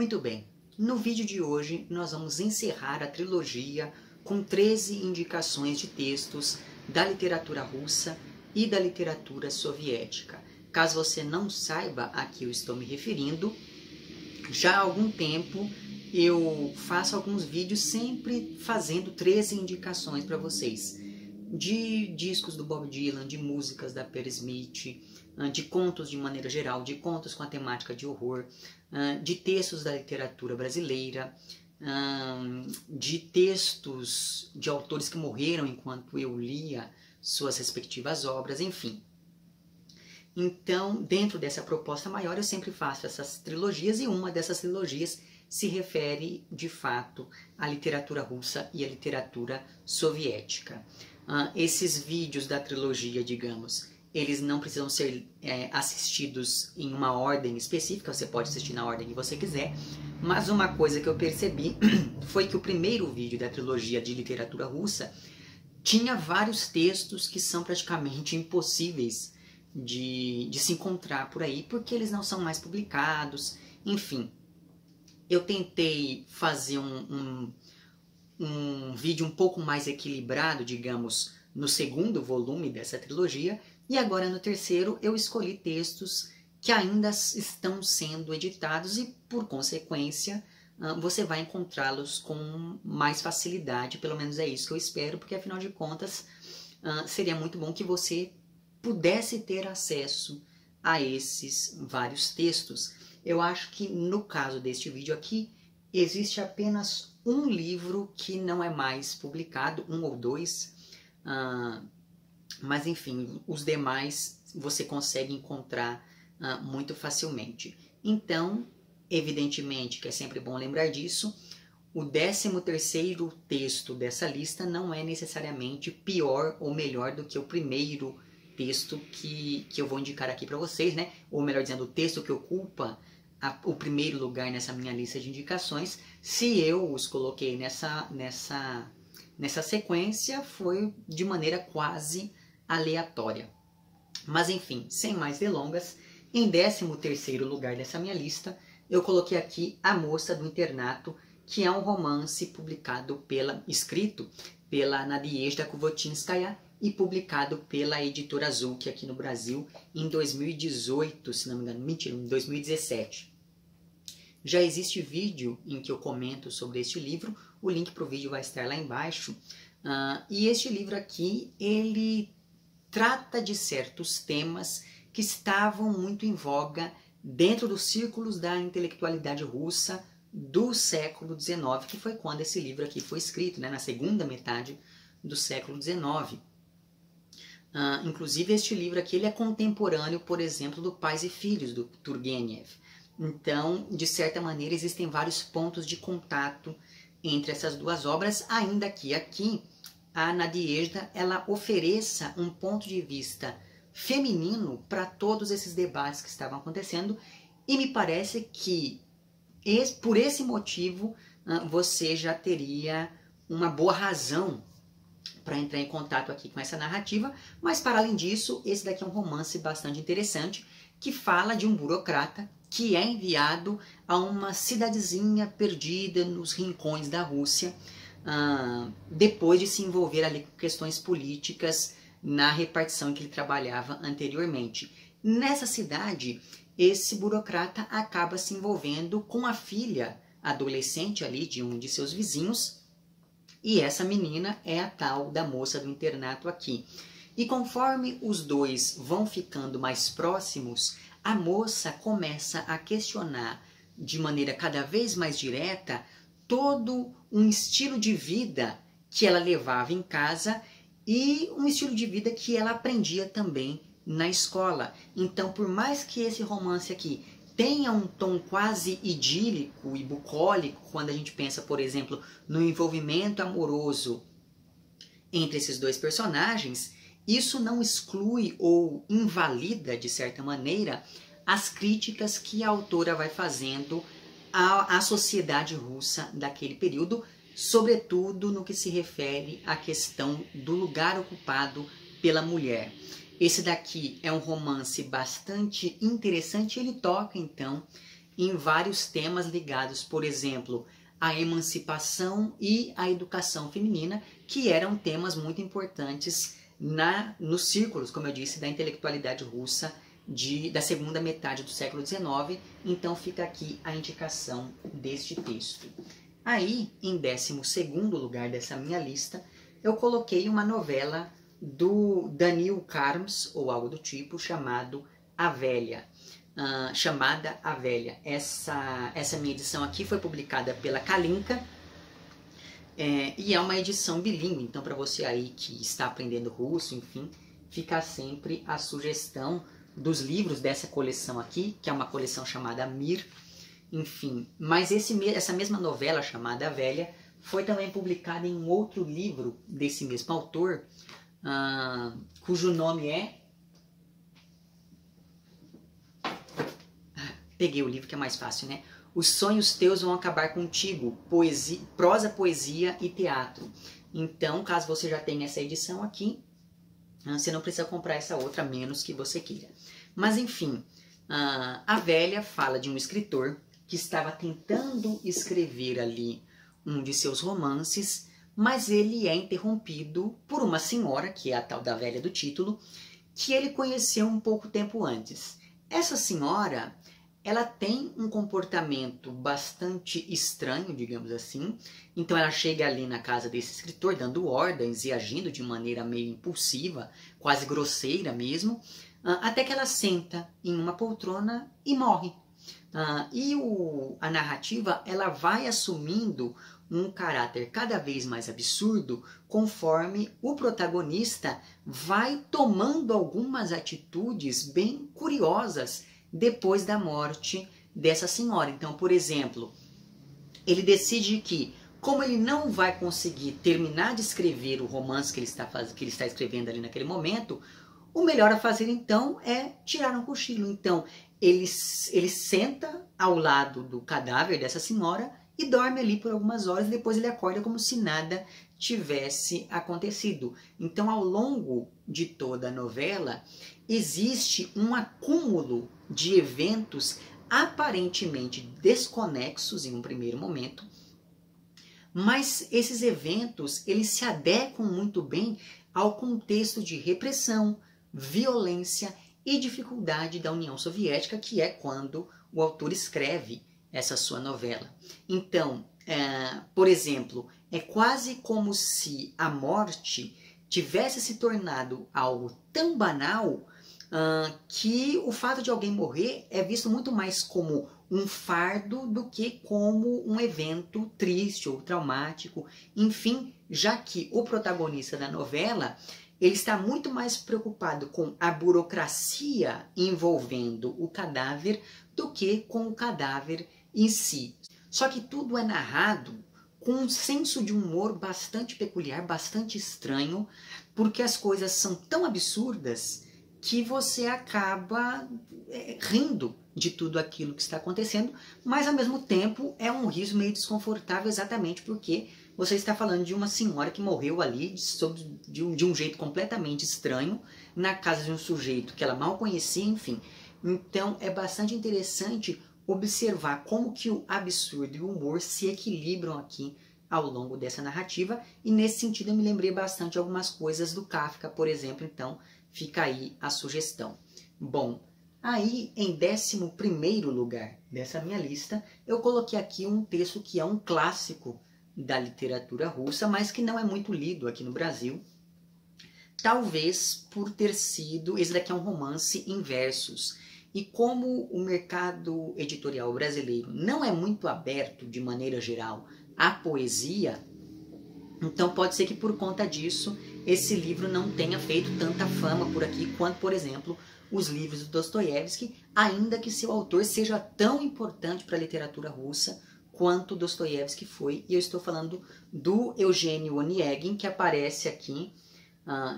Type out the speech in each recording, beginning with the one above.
Muito bem, no vídeo de hoje nós vamos encerrar a trilogia com 13 indicações de textos da literatura russa e da literatura soviética. Caso você não saiba a que eu estou me referindo, já há algum tempo eu faço alguns vídeos sempre fazendo 13 indicações para vocês. De discos do Bob Dylan, de músicas da Patti Smith, de contos de maneira geral, de contos com a temática de horror, de textos da literatura brasileira, de textos de autores que morreram enquanto eu lia suas respectivas obras, enfim. Então, dentro dessa proposta maior, eu sempre faço essas trilogias e uma dessas trilogias se refere, de fato, à literatura russa e à literatura soviética. Esses vídeos da trilogia, digamos, eles não precisam ser assistidos em uma ordem específica, você pode assistir na ordem que você quiser, mas uma coisa que eu percebi foi que o primeiro vídeo da trilogia de literatura russa tinha vários textos que são praticamente impossíveis de se encontrar por aí, porque eles não são mais publicados, enfim. Eu tentei fazer um vídeo um pouco mais equilibrado, digamos, no segundo volume dessa trilogia, e agora no terceiro eu escolhi textos que ainda estão sendo editados e, por consequência, você vai encontrá-los com mais facilidade, pelo menos é isso que eu espero, porque afinal de contas seria muito bom que você pudesse ter acesso a esses vários textos. Eu acho que no caso deste vídeo aqui, existe apenas um livro que não é mais publicado, um ou dois, mas enfim, os demais você consegue encontrar muito facilmente. Então, evidentemente que é sempre bom lembrar disso, o 13º texto dessa lista não é necessariamente pior ou melhor do que o primeiro texto que eu vou indicar aqui para vocês, né? Ou melhor dizendo, o texto que ocupa o primeiro lugar nessa minha lista de indicações. Se eu os coloquei nessa sequência, foi de maneira quase aleatória. Mas enfim, sem mais delongas, em 13º lugar dessa minha lista, eu coloquei aqui A Moça do Internato, que é um romance escrito pela Nadezhda Khuvotinskaya e publicado pela editora Zulk aqui no Brasil em 2018, se não me engano, mentira, em 2017. Já existe vídeo em que eu comento sobre este livro, o link para o vídeo vai estar lá embaixo. E este livro aqui, ele trata de certos temas que estavam muito em voga dentro dos círculos da intelectualidade russa do século XIX, que foi quando esse livro aqui foi escrito, né, na segunda metade do século XIX. Inclusive este livro aqui ele é contemporâneo, por exemplo, do Pais e Filhos, do Turgenev. Então, de certa maneira, existem vários pontos de contato entre essas duas obras, ainda que aqui a Nadezhda ela ofereça um ponto de vista feminino para todos esses debates que estavam acontecendo, e me parece que por esse motivo você já teria uma boa razão para entrar em contato aqui com essa narrativa, mas para além disso, esse daqui é um romance bastante interessante que fala de um burocrata que é enviado a uma cidadezinha perdida nos rincões da Rússia, depois de se envolver ali com questões políticas na repartição em que ele trabalhava anteriormente. Nessa cidade, esse burocrata acaba se envolvendo com a filha adolescente ali de um de seus vizinhos, e essa menina é a tal da moça do internato aqui. E conforme os dois vão ficando mais próximos, a moça começa a questionar de maneira cada vez mais direta todo um estilo de vida que ela levava em casa e um estilo de vida que ela aprendia também na escola. Então, por mais que esse romance aqui tenha um tom quase idílico e bucólico, quando a gente pensa, por exemplo, no envolvimento amoroso entre esses dois personagens, isso não exclui ou invalida, de certa maneira, as críticas que a autora vai fazendo à sociedade russa daquele período, sobretudo no que se refere à questão do lugar ocupado pela mulher. Esse daqui é um romance bastante interessante, ele toca então em vários temas ligados, por exemplo, à emancipação e à educação feminina, que eram temas muito importantes nos círculos, como eu disse, da intelectualidade russa da segunda metade do século XIX. Então fica aqui a indicação deste texto. Aí, em 12º lugar dessa minha lista, eu coloquei uma novela do Daniil Karms, ou algo do tipo, chamada A Velha. Essa minha edição aqui foi publicada pela Kalinka, e é uma edição bilíngue, então para você aí que está aprendendo russo, enfim, fica sempre a sugestão dos livros dessa coleção aqui, que é uma coleção chamada Mir, enfim. Mas essa mesma novela chamada A Velha foi também publicada em um outro livro desse mesmo autor, cujo nome é... Peguei o livro que é mais fácil, né? Os Sonhos Teus Vão Acabar Contigo, prosa, poesia e teatro. Então, caso você já tenha essa edição aqui, você não precisa comprar essa outra, a menos que você queira. Mas, enfim, A Velha fala de um escritor que estava tentando escrever ali um de seus romances, mas ele é interrompido por uma senhora, que é a tal da velha do título, que ele conheceu um pouco tempo antes. Essa senhora, ela tem um comportamento bastante estranho, digamos assim. Então ela chega ali na casa desse escritor, dando ordens e agindo de maneira meio impulsiva, quase grosseira mesmo, até que ela senta em uma poltrona e morre. A narrativa ela vai assumindo um caráter cada vez mais absurdo conforme o protagonista vai tomando algumas atitudes bem curiosas depois da morte dessa senhora. Então, por exemplo, ele decide que, como ele não vai conseguir terminar de escrever o romance que ele está escrevendo ali naquele momento, o melhor a fazer então é tirar um cochilo. Então, ele senta ao lado do cadáver dessa senhora e dorme ali por algumas horas, e depois ele acorda como se nada tivesse acontecido. Então, ao longo de toda a novela, existe um acúmulo de eventos aparentemente desconexos em um primeiro momento, mas esses eventos eles se adequam muito bem ao contexto de repressão, violência e dificuldade da União Soviética, que é quando o autor escreve essa sua novela. Então, por exemplo, é quase como se a morte tivesse se tornado algo tão banal que o fato de alguém morrer é visto muito mais como um fardo do que como um evento triste ou traumático. Enfim, já que o protagonista da novela ele está muito mais preocupado com a burocracia envolvendo o cadáver do que com o cadáver em si. Só que tudo é narrado com um senso de humor bastante peculiar, bastante estranho, porque as coisas são tão absurdas que você acaba rindo de tudo aquilo que está acontecendo, mas ao mesmo tempo é um riso meio desconfortável, exatamente porque você está falando de uma senhora que morreu ali de um jeito completamente estranho, na casa de um sujeito que ela mal conhecia, enfim. Então é bastante interessante observar como que o absurdo e o humor se equilibram aqui ao longo dessa narrativa, e nesse sentido eu me lembrei bastante de algumas coisas do Kafka, por exemplo, então fica aí a sugestão. Bom, aí em 11º lugar dessa minha lista, eu coloquei aqui um texto que é um clássico da literatura russa, mas que não é muito lido aqui no Brasil, talvez por ter sido, esse daqui é um romance em versos, e como o mercado editorial brasileiro não é muito aberto, de maneira geral, à poesia, então pode ser que por conta disso esse livro não tenha feito tanta fama por aqui quanto, por exemplo, os livros do Dostoiévski, ainda que seu autor seja tão importante para a literatura russa quanto Dostoiévski foi. E eu estou falando do Eugênio Onegin, que aparece aqui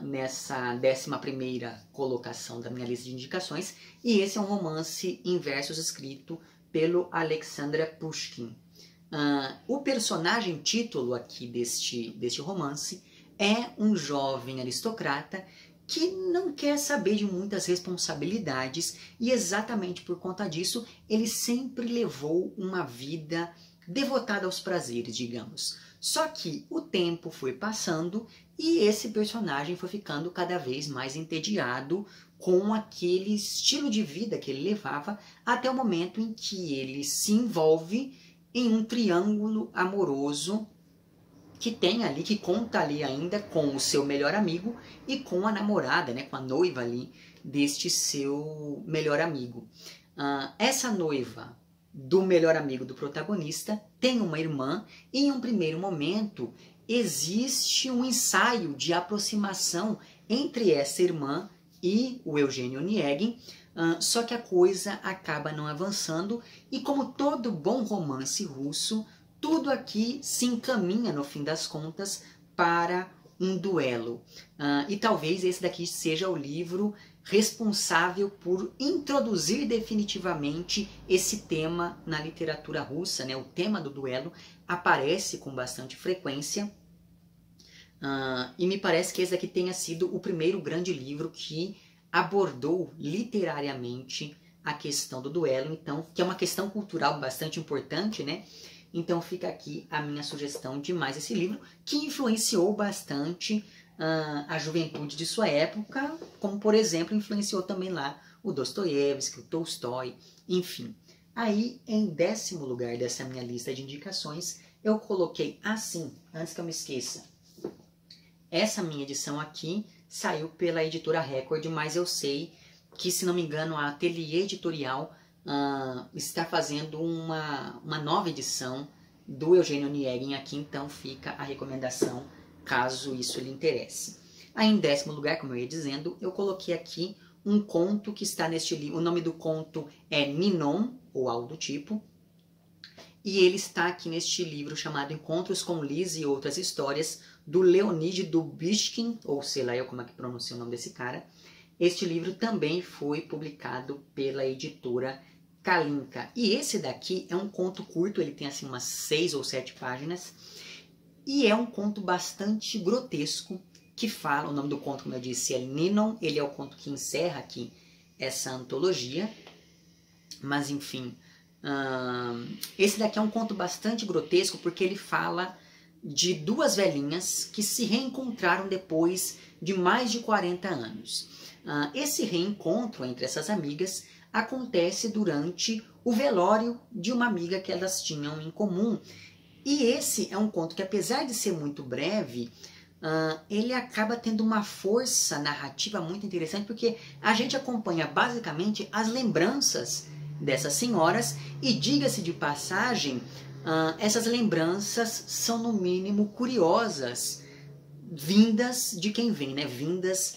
nessa 11ª colocação da minha lista de indicações, e esse é um romance em versos escrito pelo Alexandra Pushkin. O personagem título aqui deste romance é um jovem aristocrata que não quer saber de muitas responsabilidades e exatamente por conta disso ele sempre levou uma vida devotada aos prazeres, digamos. Só que o tempo foi passando e esse personagem foi ficando cada vez mais entediado com aquele estilo de vida que ele levava até o momento em que ele se envolve em um triângulo amoroso que tem ali, que conta ali ainda com o seu melhor amigo e com a namorada, né, com a noiva ali deste seu melhor amigo. Essa noiva do melhor amigo do protagonista tem uma irmã e em um primeiro momento existe um ensaio de aproximação entre essa irmã e o Eugênio Onegin, só que a coisa acaba não avançando e como todo bom romance russo, tudo aqui se encaminha, no fim das contas, para um duelo. E talvez esse daqui seja o livro responsável por introduzir definitivamente esse tema na literatura russa, né? O tema do duelo aparece com bastante frequência. E me parece que esse daqui tenha sido o primeiro grande livro que abordou literariamente a questão do duelo, então, que é uma questão cultural bastante importante, né? Então fica aqui a minha sugestão de mais esse livro, que influenciou bastante a juventude de sua época, como por exemplo influenciou também lá o Dostoiévski, o Tolstói, enfim. Aí, em 10º lugar dessa minha lista de indicações, eu coloquei assim, antes que eu me esqueça, essa minha edição aqui saiu pela editora Record, mas eu sei que, se não me engano, a Ateliê Editorial está fazendo uma nova edição do Eugênio Onegin aqui, então fica a recomendação caso isso lhe interesse. Aí em 10º lugar, como eu ia dizendo, eu coloquei aqui um conto que está neste livro. O nome do conto é Ninon, ou algo do tipo, e ele está aqui neste livro chamado Encontros com Liz e Outras Histórias, do Leonid Dubishkin, ou sei lá eu como é que pronuncia o nome desse cara. Este livro também foi publicado pela editora Kalinka. E esse daqui é um conto curto, ele tem assim umas 6 ou 7 páginas, e é um conto bastante grotesco, que fala, o nome do conto, como eu disse, é Ninon, ele é o conto que encerra aqui essa antologia, mas enfim, esse daqui é um conto bastante grotesco, porque ele fala de duas velhinhas que se reencontraram depois de mais de 40 anos. Esse reencontro entre essas amigas acontece durante o velório de uma amiga que elas tinham em comum. E esse é um conto que, apesar de ser muito breve, ele acaba tendo uma força narrativa muito interessante, porque a gente acompanha basicamente as lembranças dessas senhoras, e diga-se de passagem, essas lembranças são no mínimo curiosas, vindas de quem vem, né? Vindas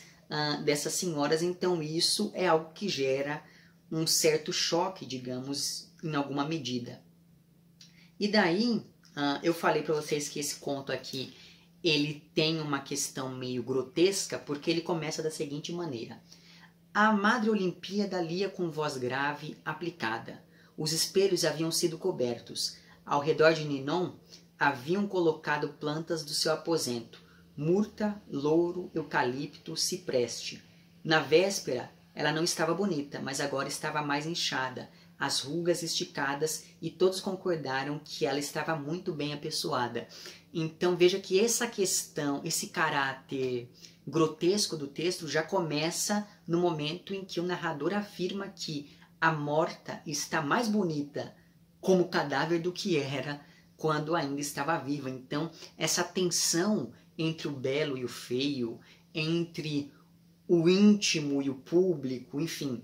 dessas senhoras, então isso é algo que gera um certo choque, digamos, em alguma medida. E daí, eu falei para vocês que esse conto aqui, ele tem uma questão meio grotesca, porque ele começa da seguinte maneira. A Madre Olimpíada lia com voz grave, aplicada. Os espelhos haviam sido cobertos. Ao redor de Ninon, haviam colocado plantas do seu aposento. Murta, louro, eucalipto, cipreste. Na véspera, ela não estava bonita, mas agora estava mais inchada, as rugas esticadas, e todos concordaram que ela estava muito bem apessoada. Então veja que essa questão, esse caráter grotesco do texto já começa no momento em que o narrador afirma que a morta está mais bonita como cadáver do que era quando ainda estava viva. Então essa tensão entre o belo e o feio, entre o íntimo e o público, enfim,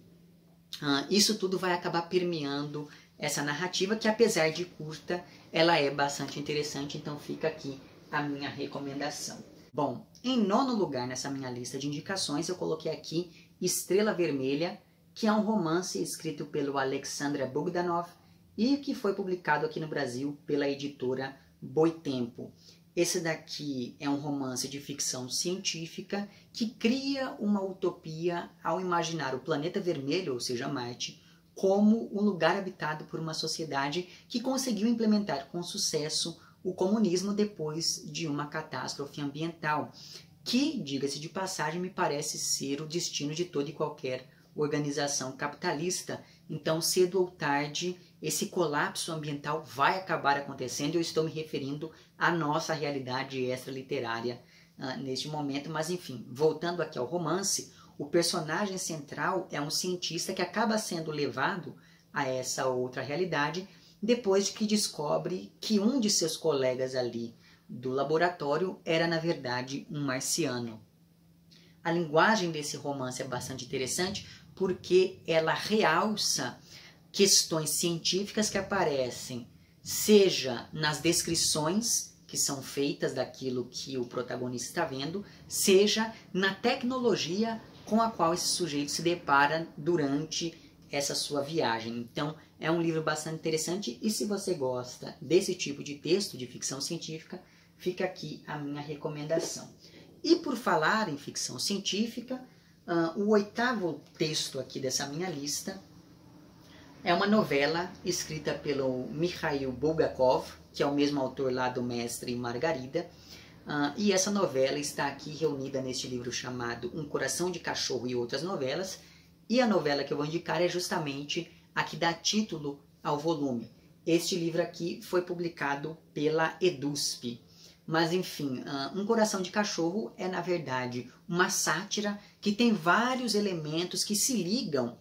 isso tudo vai acabar permeando essa narrativa, que apesar de curta, ela é bastante interessante, então fica aqui a minha recomendação. Bom, em 9º lugar nessa minha lista de indicações, eu coloquei aqui Estrela Vermelha, que é um romance escrito pelo Alexandre Bogdanov e que foi publicado aqui no Brasil pela editora Boitempo. Esse daqui é um romance de ficção científica que cria uma utopia ao imaginar o planeta vermelho, ou seja, Marte, como um lugar habitado por uma sociedade que conseguiu implementar com sucesso o comunismo depois de uma catástrofe ambiental. que, diga-se de passagem, me parece ser o destino de toda e qualquer organização capitalista. Então, cedo ou tarde, esse colapso ambiental vai acabar acontecendo. Eu estou me referindo à nossa realidade extraliterária neste momento. Mas, enfim, voltando aqui ao romance, o personagem central é um cientista que acaba sendo levado a essa outra realidade depois de que descobre que um de seus colegas ali do laboratório era, na verdade, um marciano. A linguagem desse romance é bastante interessante porque ela realça questões científicas que aparecem, seja nas descrições que são feitas daquilo que o protagonista está vendo, seja na tecnologia com a qual esse sujeito se depara durante essa sua viagem. Então, é um livro bastante interessante e se você gosta desse tipo de texto de ficção científica, fica aqui a minha recomendação. E por falar em ficção científica, o oitavo texto aqui dessa minha lista é uma novela escrita pelo Mikhail Bulgakov, que é o mesmo autor lá do Mestre e Margarida. E essa novela está aqui reunida neste livro chamado Um Coração de Cachorro e Outras Novelas. E a novela que eu vou indicar é justamente a que dá título ao volume. Este livro aqui foi publicado pela EDUSP. Mas enfim, Um Coração de Cachorro é na verdade uma sátira que tem vários elementos que se ligam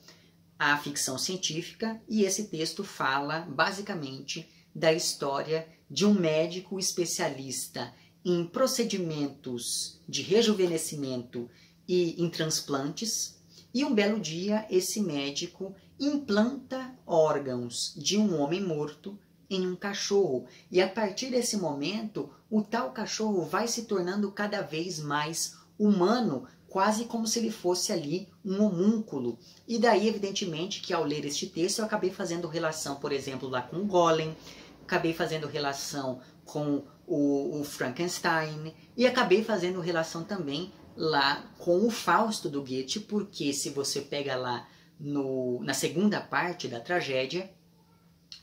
à ficção científica e esse texto fala basicamente da história de um médico especialista em procedimentos de rejuvenescimento e em transplantes. E um belo dia esse médico implanta órgãos de um homem morto em um cachorro. E a partir desse momento, o tal cachorro vai se tornando cada vez mais humano, quase como se ele fosse ali um homúnculo. E daí, evidentemente, que ao ler este texto eu acabei fazendo relação, por exemplo, lá com o Golem, acabei fazendo relação com o Frankenstein e acabei fazendo relação também lá com o Fausto do Goethe, porque se você pega lá na segunda parte da tragédia,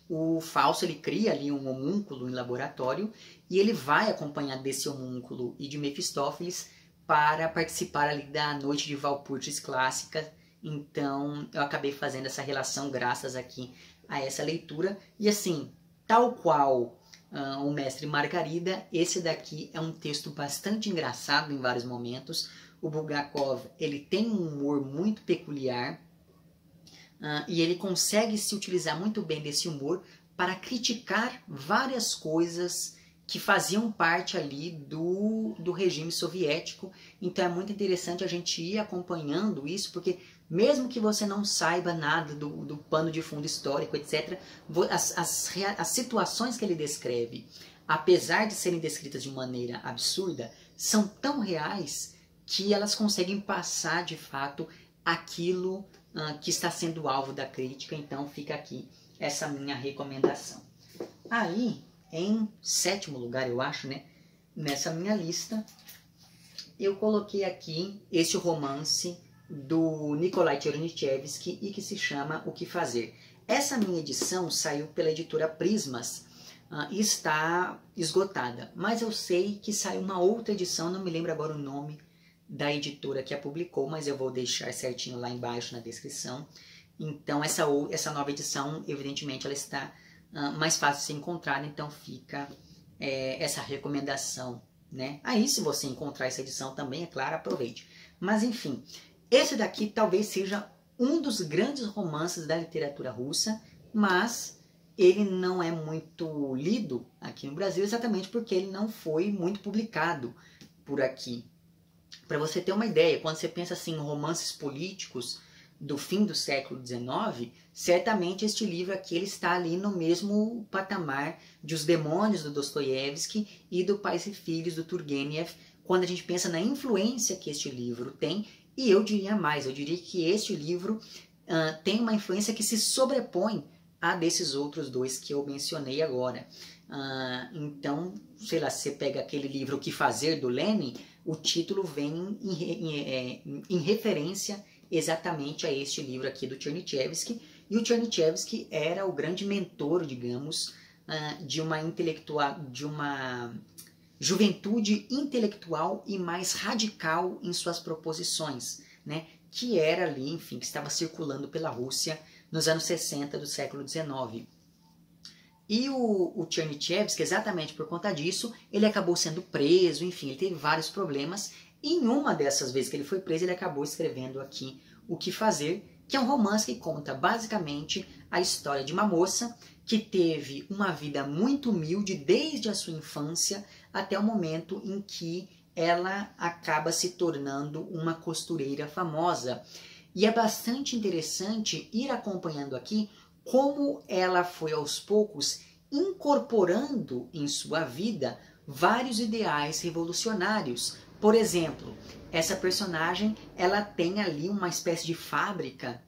o Fausto ele cria ali um homúnculo em laboratório e ele vai acompanhar desse homúnculo e de Mefistófeles para participar ali da noite de Walpurgis clássica. Então eu acabei fazendo essa relação graças aqui a essa leitura. E assim, tal qual o Mestre Margarida, esse daqui é um texto bastante engraçado em vários momentos. O Bulgakov ele tem um humor muito peculiar e ele consegue se utilizar muito bem desse humor para criticar várias coisas que faziam parte ali do regime soviético. Então é muito interessante a gente ir acompanhando isso, porque mesmo que você não saiba nada do pano de fundo histórico, etc., as situações que ele descreve, apesar de serem descritas de maneira absurda, são tão reais que elas conseguem passar de fato aquilo que está sendo alvo da crítica. Então fica aqui essa minha recomendação. Aí, em sétimo lugar, eu acho, né, nessa minha lista, eu coloquei aqui este romance do Nikolai Chernyshevsky e que se chama O Que Fazer. Essa minha edição saiu pela editora Prismas e está esgotada, mas eu sei que saiu uma outra edição, não me lembro agora o nome da editora que a publicou, mas eu vou deixar certinho lá embaixo na descrição. Então essa nova edição, evidentemente, ela está mais fácil de ser encontrada, então fica essa recomendação, né? Aí se você encontrar essa edição também, é claro, aproveite. Mas enfim, esse daqui talvez seja um dos grandes romances da literatura russa, mas ele não é muito lido aqui no Brasil exatamente porque ele não foi muito publicado por aqui. Para você ter uma ideia, quando você pensa assim em romances políticos do fim do século XIX, certamente este livro aqui ele está ali no mesmo patamar de Os Demônios do Dostoiévski e do Pais e Filhos do Turgenev, quando a gente pensa na influência que este livro tem. E eu diria mais, eu diria que este livro tem uma influência que se sobrepõe a desses outros dois que eu mencionei agora. Então, sei lá, se você pega aquele livro O Que Fazer, do Lenin, o título vem em referência exatamente a este livro aqui do Chernyshevsky. E o Chernyshevsky era o grande mentor, digamos, de uma juventude intelectual e mais radical em suas proposições, né? Que era ali, enfim, que estava circulando pela Rússia nos anos 60 do século XIX. E o Chernyshevsky, exatamente por conta disso, ele acabou sendo preso, enfim, ele teve vários problemas. E em uma dessas vezes que ele foi preso, ele acabou escrevendo aqui O Que Fazer, que é um romance que conta basicamente a história de uma moça que teve uma vida muito humilde desde a sua infância até o momento em que ela acaba se tornando uma costureira famosa. E é bastante interessante ir acompanhando aqui como ela foi aos poucos incorporando em sua vida vários ideais revolucionários. Por exemplo, essa personagem ela tem ali uma espécie de fábrica,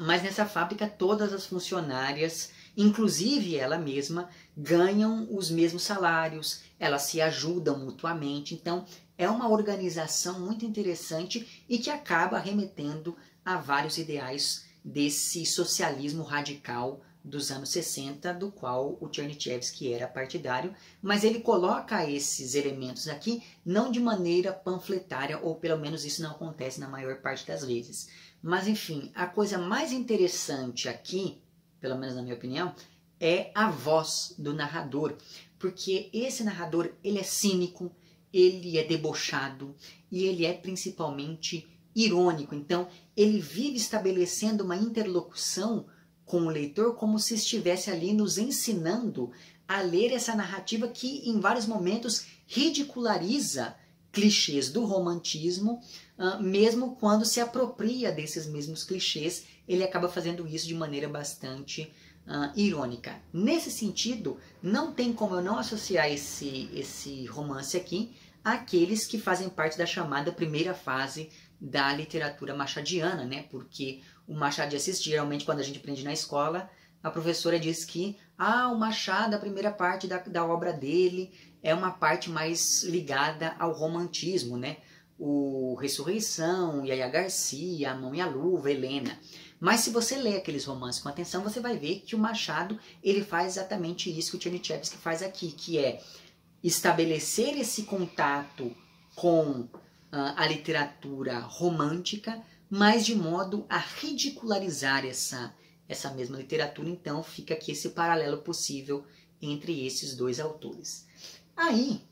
mas nessa fábrica todas as funcionárias, inclusive ela mesma, ganham os mesmos salários, elas se ajudam mutuamente. Então é uma organização muito interessante e que acaba remetendo a vários ideais desse socialismo radical dos anos 60, do qual o Chernyshevsky era partidário, mas ele coloca esses elementos aqui não de maneira panfletária, ou pelo menos isso não acontece na maior parte das vezes. Mas enfim, a coisa mais interessante aqui, pelo menos na minha opinião, é a voz do narrador, porque esse narrador ele é cínico, ele é debochado e ele é principalmente irônico. Então ele vive estabelecendo uma interlocução com o leitor como se estivesse ali nos ensinando a ler essa narrativa que em vários momentos ridiculariza clichês do romantismo, mesmo quando se apropria desses mesmos clichês, ele acaba fazendo isso de maneira bastante irônica. Nesse sentido, não tem como eu não associar esse romance aqui àqueles que fazem parte da chamada primeira fase da literatura machadiana, né? Porque o Machado de Assis, geralmente quando a gente aprende na escola, a professora diz que o Machado, a primeira parte da obra dele é uma parte mais ligada ao romantismo, né? O Ressurreição, Yaya Garcia, A Mão e a Luva, Helena. Mas se você lê aqueles romances com atenção, você vai ver que o Machado ele faz exatamente isso que o Chernyshevsky faz aqui, que é estabelecer esse contato com a literatura romântica, mas de modo a ridicularizar essa mesma literatura. Então fica aqui esse paralelo possível entre esses dois autores. Aí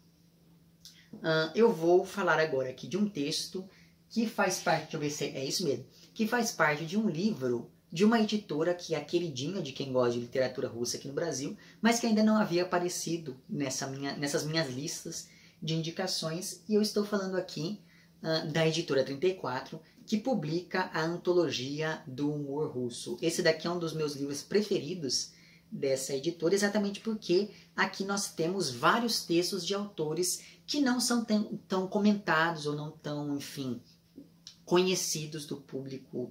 eu vou falar agora aqui de um texto que faz parte, deixa eu ver se é isso mesmo, que faz parte de um livro de uma editora que é a queridinha de quem gosta de literatura russa aqui no Brasil, mas que ainda não havia aparecido nessas minhas listas de indicações, e eu estou falando aqui da editora 34, que publica a antologia do humor russo. Esse daqui é um dos meus livros preferidos dessa editora, exatamente porque aqui nós temos vários textos de autores que não são tão comentados ou não tão, enfim, conhecidos do público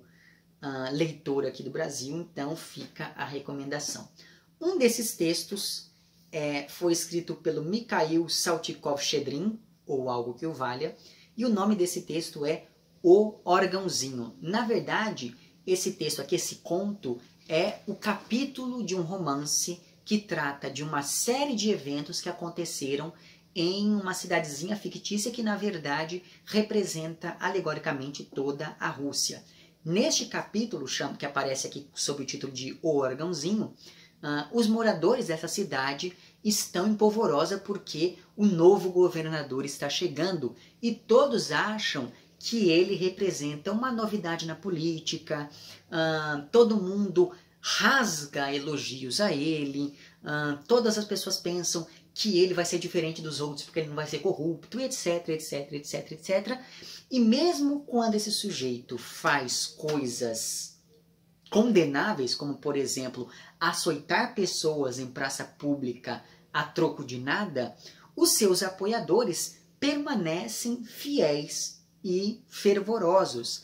leitor aqui do Brasil, então fica a recomendação. Um desses textos foi escrito pelo Mikhail Saltykov-Shchedrin, ou algo que o valha, e o nome desse texto é O Órgãozinho. Na verdade, esse texto aqui, esse conto, é o capítulo de um romance que trata de uma série de eventos que aconteceram em uma cidadezinha fictícia que, na verdade, representa alegoricamente toda a Rússia. Neste capítulo, que aparece aqui sob o título de O Órgãozinho, os moradores dessa cidade estão em polvorosa porque o novo governador está chegando e todos acham que ele representa uma novidade na política, todo mundo rasga elogios a ele, todas as pessoas pensam que ele vai ser diferente dos outros porque ele não vai ser corrupto, etc, etc, etc, etc. E mesmo quando esse sujeito faz coisas condenáveis, como por exemplo, açoitar pessoas em praça pública a troco de nada, os seus apoiadores permanecem fiéis e fervorosos.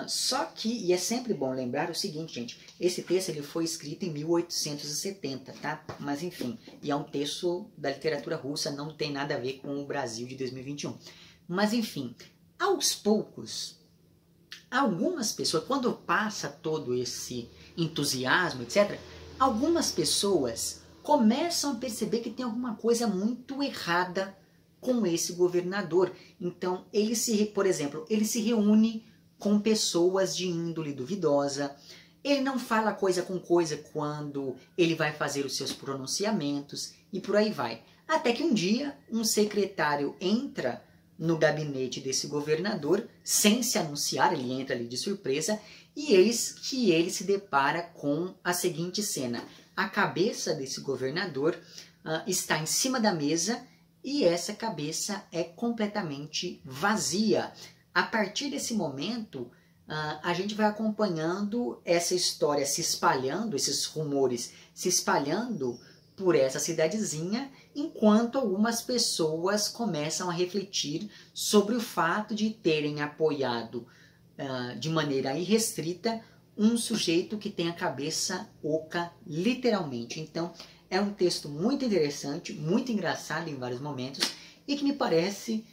Só que, e é sempre bom lembrar o seguinte, gente, esse texto ele foi escrito em 1870, tá? Mas enfim, e é um texto da literatura russa, não tem nada a ver com o Brasil de 2021. Mas enfim, aos poucos, algumas pessoas, quando passa todo esse entusiasmo, etc., algumas pessoas começam a perceber que tem alguma coisa muito errada com esse governador. Então, por exemplo, ele se reúne com pessoas de índole duvidosa, ele não fala coisa com coisa quando ele vai fazer os seus pronunciamentos e por aí vai. Até que um dia um secretário entra no gabinete desse governador sem se anunciar, ele entra ali de surpresa e eis que ele se depara com a seguinte cena. A cabeça desse governador está em cima da mesa e essa cabeça é completamente vazia. A partir desse momento, a gente vai acompanhando essa história se espalhando, esses rumores se espalhando por essa cidadezinha, enquanto algumas pessoas começam a refletir sobre o fato de terem apoiado de maneira irrestrita um sujeito que tem a cabeça oca, literalmente. Então, é um texto muito interessante, muito engraçado em vários momentos e que me parece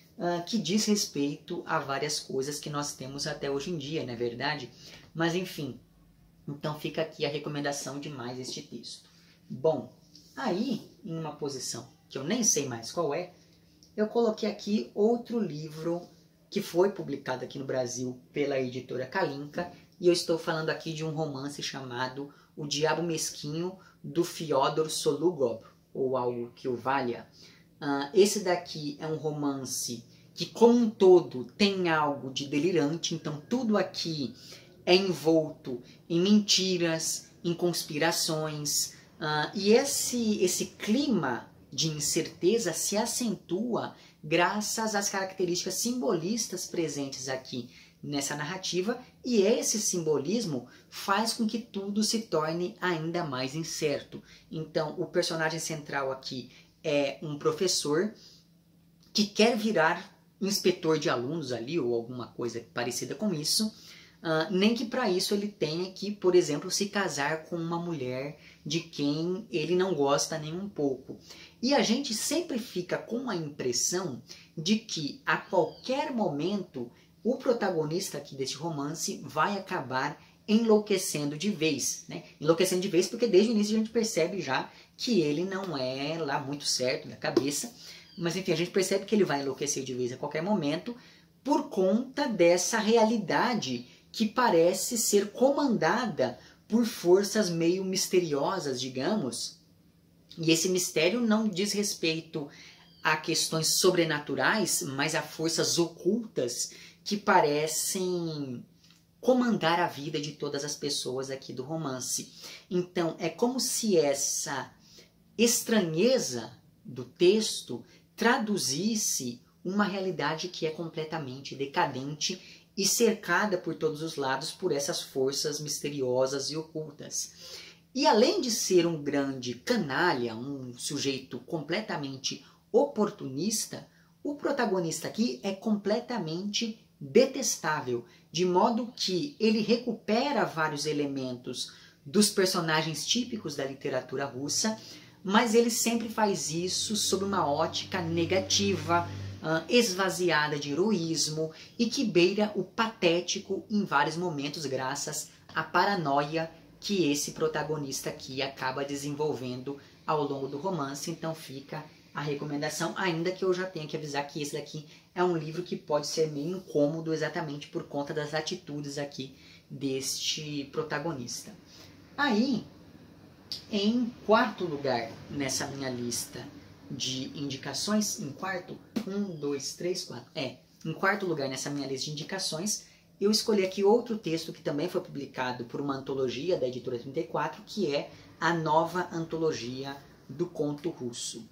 que diz respeito a várias coisas que nós temos até hoje em dia, não é verdade? Mas enfim, então fica aqui a recomendação de mais este texto. Bom, aí, em uma posição que eu nem sei mais qual é, eu coloquei aqui outro livro que foi publicado aqui no Brasil pela editora Kalinka, e eu estou falando aqui de um romance chamado O Diabo Mesquinho, do Fyodor Sologub, ou algo que o valha. Esse daqui é um romance que, como um todo, tem algo de delirante, então tudo aqui é envolto em mentiras, em conspirações, e esse clima de incerteza se acentua graças às características simbolistas presentes aqui nessa narrativa, e esse simbolismo faz com que tudo se torne ainda mais incerto. Então, o personagem central aqui é um professor que quer virar inspetor de alunos ali, ou alguma coisa parecida com isso, nem que para isso ele tenha que, por exemplo, se casar com uma mulher de quem ele não gosta nem um pouco. E a gente sempre fica com a impressão de que a qualquer momento o protagonista aqui desse romance vai acabar enlouquecendo de vez, né? Enlouquecendo de vez porque desde o início a gente percebe já que ele não é lá muito certo da cabeça, mas enfim, a gente percebe que ele vai enlouquecer de vez a qualquer momento por conta dessa realidade que parece ser comandada por forças meio misteriosas, digamos. E esse mistério não diz respeito a questões sobrenaturais, mas a forças ocultas que parecem comandar a vida de todas as pessoas aqui do romance. Então, é como se essa estranheza do texto traduzisse uma realidade que é completamente decadente e cercada por todos os lados por essas forças misteriosas e ocultas. E além de ser um grande canalha, um sujeito completamente oportunista, o protagonista aqui é completamente detestável, de modo que ele recupera vários elementos dos personagens típicos da literatura russa, mas ele sempre faz isso sob uma ótica negativa, esvaziada de heroísmo e que beira o patético em vários momentos graças à paranoia que esse protagonista aqui acaba desenvolvendo ao longo do romance. Então fica a recomendação, ainda que eu já tenha que avisar que esse daqui é um livro que pode ser meio incômodo exatamente por conta das atitudes aqui deste protagonista. Aí, em quarto lugar nessa minha lista de indicações, em quarto lugar nessa minha lista de indicações, eu escolhi aqui outro texto que também foi publicado por uma antologia da editora 34, que é a nova antologia do conto russo.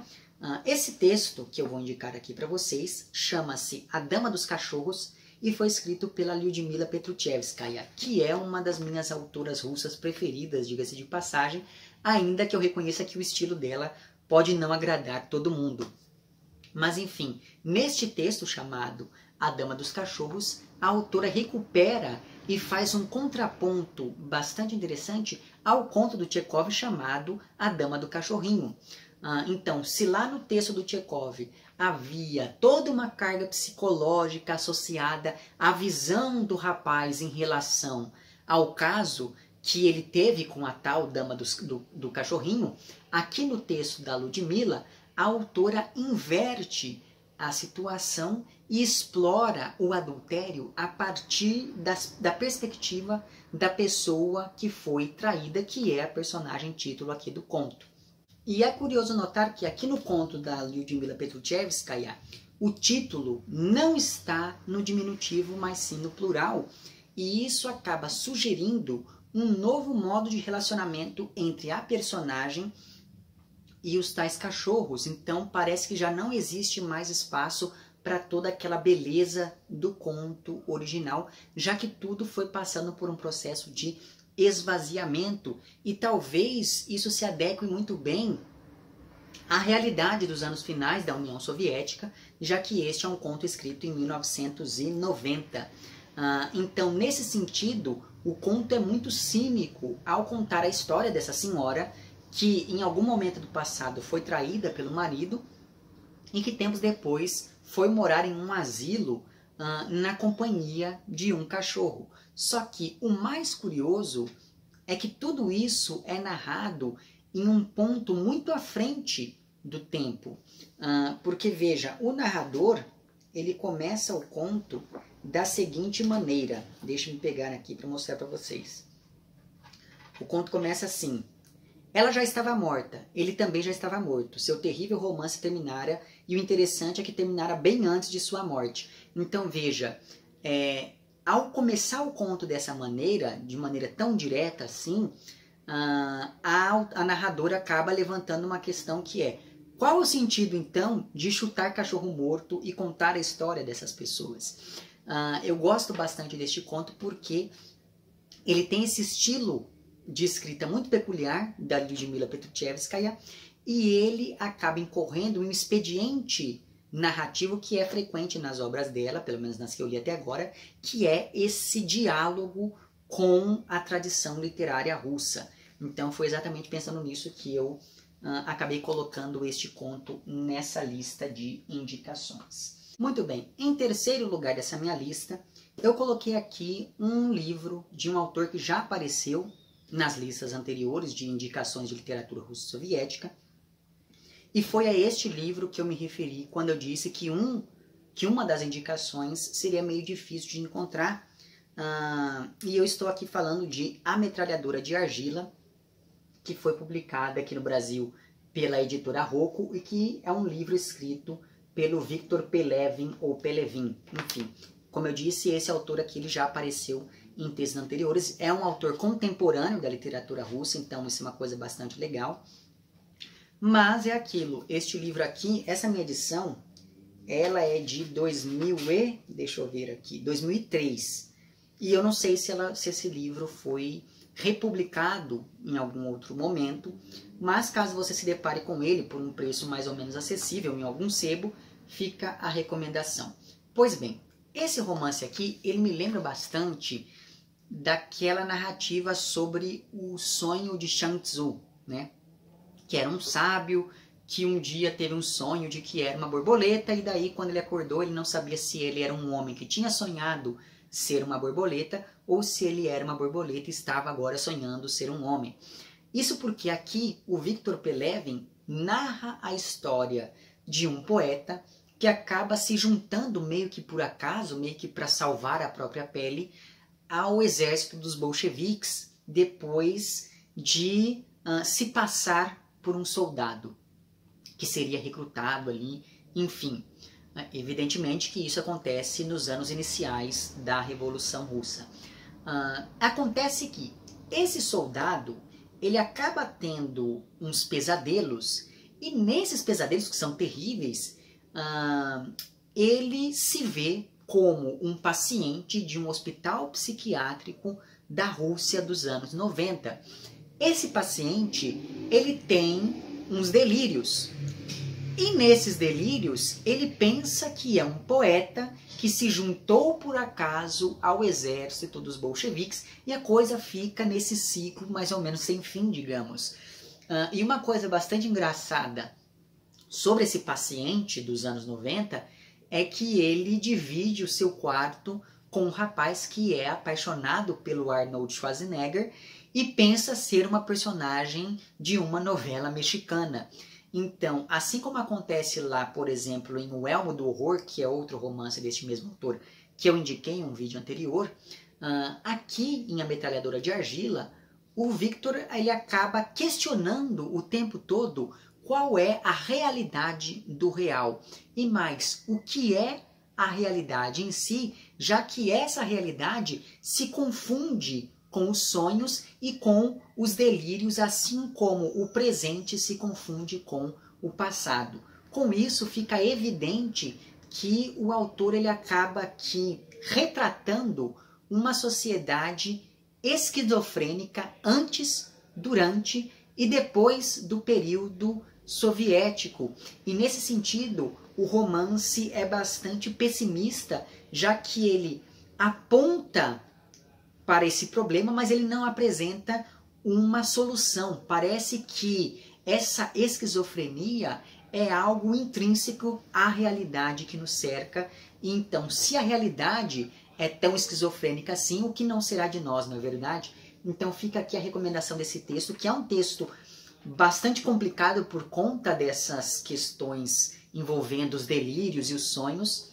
Esse texto que eu vou indicar aqui para vocês chama-se A Dama dos Cachorros e foi escrito pela Lyudmila Petruchevskaya, que é uma das minhas autoras russas preferidas, diga-se de passagem, ainda que eu reconheça que o estilo dela pode não agradar todo mundo. Mas enfim, neste texto chamado A Dama dos Cachorros, a autora recupera e faz um contraponto bastante interessante ao conto do Tchekov chamado A Dama do Cachorrinho. Então, se lá no texto do Tchekov havia toda uma carga psicológica associada à visão do rapaz em relação ao caso que ele teve com a tal dama do cachorrinho, aqui no texto da Ludmila, a autora inverte a situação e explora o adultério a partir da perspectiva da pessoa que foi traída, que é a personagem título aqui do conto. E é curioso notar que aqui no conto da Lyudmila Petruchevskaya, o título não está no diminutivo, mas sim no plural, e isso acaba sugerindo um novo modo de relacionamento entre a personagem e os tais cachorros. Então parece que já não existe mais espaço para toda aquela beleza do conto original, já que tudo foi passando por um processo de esvaziamento, e talvez isso se adeque muito bem à realidade dos anos finais da União Soviética, já que este é um conto escrito em 1990. Então, nesse sentido, o conto é muito cínico ao contar a história dessa senhora que em algum momento do passado foi traída pelo marido e que tempos depois foi morar em um asilo na companhia de um cachorro. Só que o mais curioso é que tudo isso é narrado em um ponto muito à frente do tempo. Porque veja, o narrador ele começa o conto da seguinte maneira. Deixa eu me pegar aqui para mostrar para vocês. O conto começa assim: ela já estava morta, ele também já estava morto. Seu terrível romance terminara, e o interessante é que terminara bem antes de sua morte. Então veja, ao começar o conto dessa maneira, de maneira tão direta assim, a narradora acaba levantando uma questão que é: qual o sentido então de chutar cachorro morto e contar a história dessas pessoas? Eu gosto bastante deste conto porque ele tem esse estilo de escrita muito peculiar da Lyudmila Petruchevskaya, e ele acaba incorrendo em um expediente narrativo que é frequente nas obras dela, pelo menos nas que eu li até agora, que é esse diálogo com a tradição literária russa. Então foi exatamente pensando nisso que eu acabei colocando este conto nessa lista de indicações. Muito bem, em terceiro lugar dessa minha lista, eu coloquei aqui um livro de um autor que já apareceu nas listas anteriores de indicações de literatura russa soviética, e foi a este livro que eu me referi quando eu disse que uma das indicações seria meio difícil de encontrar, e eu estou aqui falando de A Metralhadora de Argila, que foi publicada aqui no Brasil pela editora Rocco e que é um livro escrito pelo Victor Pelevin ou Pelevin. Enfim, como eu disse, esse autor aqui ele já apareceu em textos anteriores. É um autor contemporâneo da literatura russa, então isso é uma coisa bastante legal. Mas é aquilo, este livro aqui, essa minha edição, ela é de 2003. E eu não sei se esse livro foi republicado em algum outro momento, mas caso você se depare com ele por um preço mais ou menos acessível em algum sebo, fica a recomendação. Pois bem, esse romance aqui, ele me lembra bastante daquela narrativa sobre o sonho de Shang Tzu, né? Que era um sábio que um dia teve um sonho de que era uma borboleta, e daí quando ele acordou ele não sabia se ele era um homem que tinha sonhado ser uma borboleta ou se ele era uma borboleta e estava agora sonhando ser um homem. Isso porque aqui o Victor Pelevin narra a história de um poeta que acaba se juntando meio que por acaso, meio que para salvar a própria pele, ao exército dos bolcheviques, depois de se passar por um soldado que seria recrutado ali, enfim. Evidentemente que isso acontece nos anos iniciais da Revolução Russa. Acontece que esse soldado, ele acaba tendo uns pesadelos, e nesses pesadelos, que são terríveis, ele se vê como um paciente de um hospital psiquiátrico da Rússia dos anos 90. Esse paciente, ele tem uns delírios. E nesses delírios, ele pensa que é um poeta que se juntou por acaso ao exército dos bolcheviques, e a coisa fica nesse ciclo mais ou menos sem fim, digamos. E uma coisa bastante engraçada sobre esse paciente dos anos 90 é que ele divide o seu quarto com um rapaz que é apaixonado pelo Arnold Schwarzenegger, e pensa ser uma personagem de uma novela mexicana. Então, assim como acontece lá, por exemplo, em O Elmo do Horror, que é outro romance deste mesmo autor, que eu indiquei em um vídeo anterior, aqui em A Metralhadora de Argila, o Victor ele acaba questionando o tempo todo qual é a realidade do real. E mais, o que é a realidade em si, já que essa realidade se confunde com os sonhos e com os delírios, assim como o presente se confunde com o passado. Com isso, fica evidente que o autor ele acaba aqui retratando uma sociedade esquizofrênica antes, durante e depois do período soviético. E nesse sentido, o romance é bastante pessimista, já que ele aponta para esse problema, mas ele não apresenta uma solução. Parece que essa esquizofrenia é algo intrínseco à realidade que nos cerca. Então, se a realidade é tão esquizofrênica assim, o que não será de nós, não é verdade? Então fica aqui a recomendação desse texto, que é um texto bastante complicado por conta dessas questões envolvendo os delírios e os sonhos,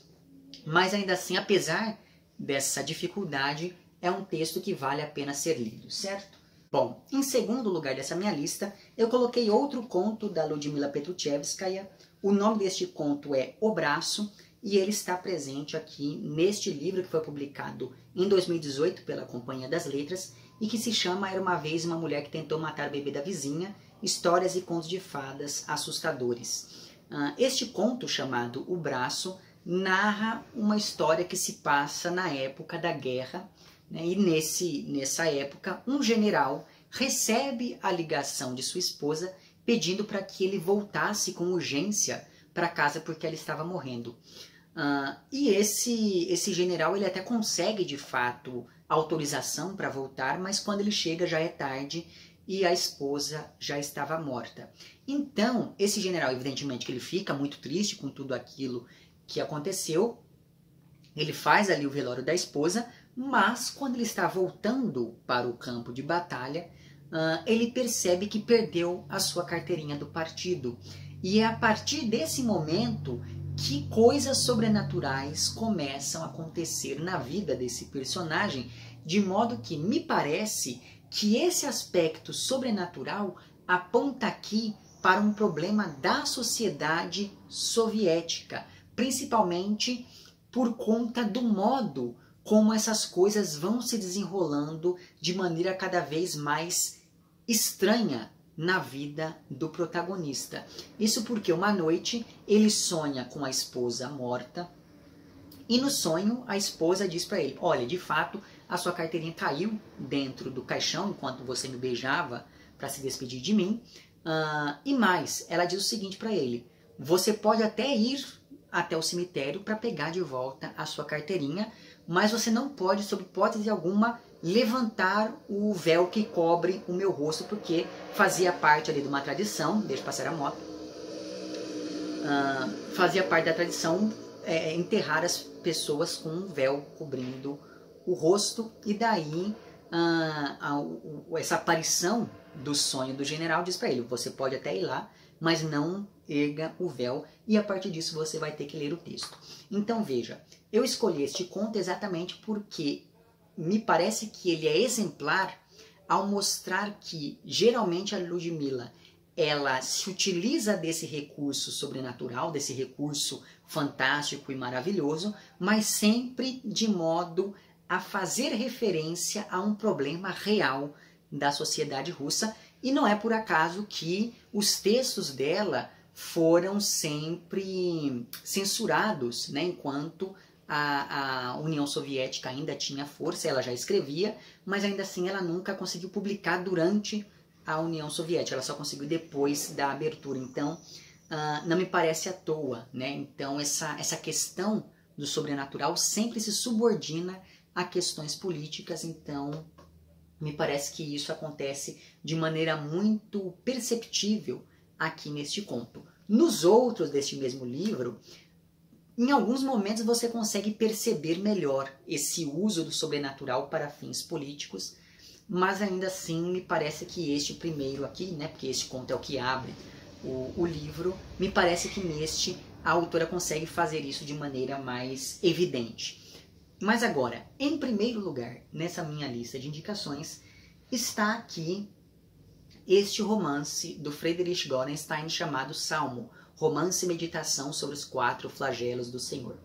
mas ainda assim, apesar dessa dificuldade, é um texto que vale a pena ser lido, certo? Bom, em segundo lugar dessa minha lista, eu coloquei outro conto da Ludmila Petruchevskaya. O nome deste conto é O Braço, e ele está presente aqui neste livro que foi publicado em 2018 pela Companhia das Letras e que se chama Era uma Vez uma Mulher que Tentou Matar o Bebê da Vizinha, Histórias e Contos de Fadas Assustadores. Este conto, chamado O Braço, narra uma história que se passa na época da guerra, né? E nessa época um general recebe a ligação de sua esposa pedindo para que ele voltasse com urgência para casa porque ela estava morrendo. E esse general ele até consegue de fato autorização para voltar, mas quando ele chega já é tarde e a esposa já estava morta. Então esse general, evidentemente que ele fica muito triste com tudo aquilo que aconteceu, ele faz ali o velório da esposa, mas quando ele está voltando para o campo de batalha, ele percebe que perdeu a sua carteirinha do partido. E é a partir desse momento que coisas sobrenaturais começam a acontecer na vida desse personagem, de modo que me parece que esse aspecto sobrenatural aponta aqui para um problema da sociedade soviética, principalmente por conta do modo como essas coisas vão se desenrolando de maneira cada vez mais estranha na vida do protagonista. Isso porque uma noite ele sonha com a esposa morta e no sonho a esposa diz para ele: olha, de fato a sua carteirinha caiu dentro do caixão enquanto você me beijava para se despedir de mim. E mais, ela diz o seguinte para ele: você pode até ir até o cemitério para pegar de volta a sua carteirinha, mas você não pode, sob hipótese alguma, levantar o véu que cobre o meu rosto, porque fazia parte ali de uma tradição, deixa passar a moto, fazia parte da tradição enterrar as pessoas com um véu cobrindo o rosto, e daí essa aparição do sonho do general diz para ele: você pode até ir lá, mas não erga o véu, e a partir disso você vai ter que ler o texto. Então veja, eu escolhi este conto exatamente porque me parece que ele é exemplar ao mostrar que geralmente a Ludmila ela se utiliza desse recurso sobrenatural, desse recurso fantástico e maravilhoso, mas sempre de modo a fazer referência a um problema real da sociedade russa. E não é por acaso que os textos dela foram sempre censurados, né? Enquanto a União Soviética ainda tinha força, ela já escrevia, mas ainda assim ela nunca conseguiu publicar durante a União Soviética, ela só conseguiu depois da abertura. Então, não me parece à toa, né? Então, essa questão do sobrenatural sempre se subordina a questões políticas, então me parece que isso acontece de maneira muito perceptível aqui neste conto. Nos outros deste mesmo livro, em alguns momentos você consegue perceber melhor esse uso do sobrenatural para fins políticos, mas ainda assim me parece que este primeiro aqui, né, porque este conto é o que abre o livro, me parece que neste a autora consegue fazer isso de maneira mais evidente. Mas agora, em primeiro lugar, nessa minha lista de indicações, está aqui este romance do Friedrich Gorenstein chamado Salmo, Romance e Meditação sobre os 4 Flagelos do Senhor.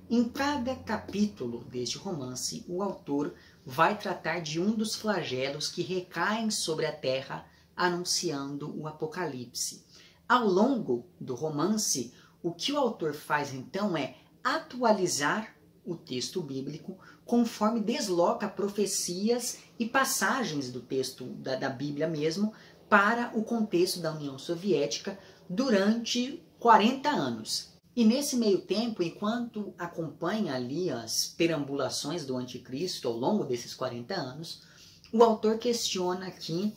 Em cada capítulo deste romance, o autor vai tratar de um dos flagelos que recaem sobre a terra, anunciando o Apocalipse. Ao longo do romance, o que o autor faz então é atualizar o texto bíblico conforme desloca profecias e passagens do texto da Bíblia mesmo para o contexto da União Soviética durante 40 anos. E nesse meio tempo, enquanto acompanha ali as perambulações do anticristo ao longo desses 40 anos, o autor questiona aqui,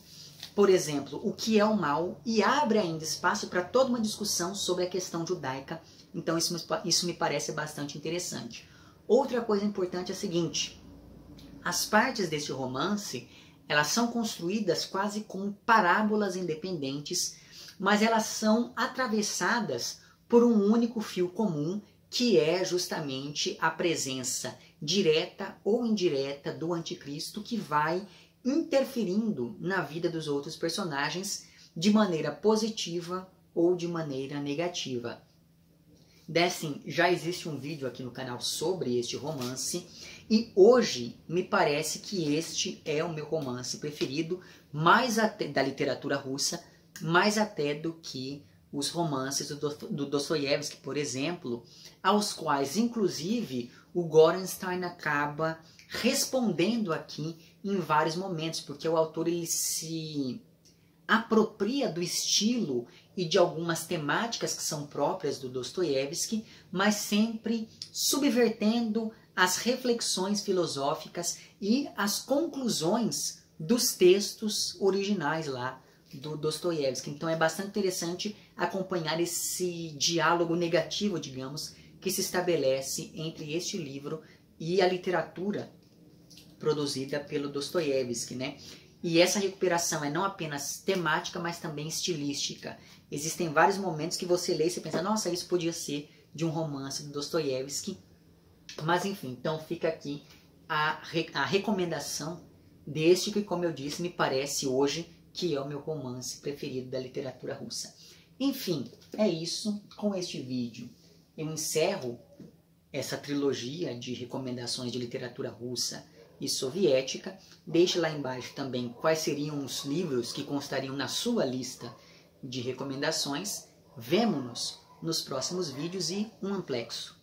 por exemplo, o que é o mal e abre ainda espaço para toda uma discussão sobre a questão judaica. Então isso me parece bastante interessante. Outra coisa importante é a seguinte: as partes desse romance, elas são construídas quase como parábolas independentes, mas elas são atravessadas por um único fio comum, que é justamente a presença direta ou indireta do anticristo, que vai interferindo na vida dos outros personagens de maneira positiva ou de maneira negativa. Assim, já existe um vídeo aqui no canal sobre este romance e hoje me parece que este é o meu romance preferido, mais até da literatura russa, mais até do que os romances do Dostoiévski, por exemplo, aos quais inclusive o Gorenstein acaba respondendo aqui em vários momentos, porque o autor ele se apropria do estilo e de algumas temáticas que são próprias do Dostoiévski, mas sempre subvertendo as reflexões filosóficas e as conclusões dos textos originais lá do Dostoiévski. Então é bastante interessante acompanhar esse diálogo negativo, digamos, que se estabelece entre este livro e a literatura produzida pelo Dostoiévski, né? E essa recuperação é não apenas temática, mas também estilística. Existem vários momentos que você lê e você pensa, nossa, isso podia ser de um romance do Dostoiévski. Mas enfim, então fica aqui a recomendação deste que, como eu disse, me parece hoje que é o meu romance preferido da literatura russa. Enfim, é isso. Com este vídeo eu encerro essa trilogia de recomendações de literatura russa e soviética. Deixe lá embaixo também quais seriam os livros que constariam na sua lista de recomendações. Vemo-nos nos próximos vídeos e um amplexo.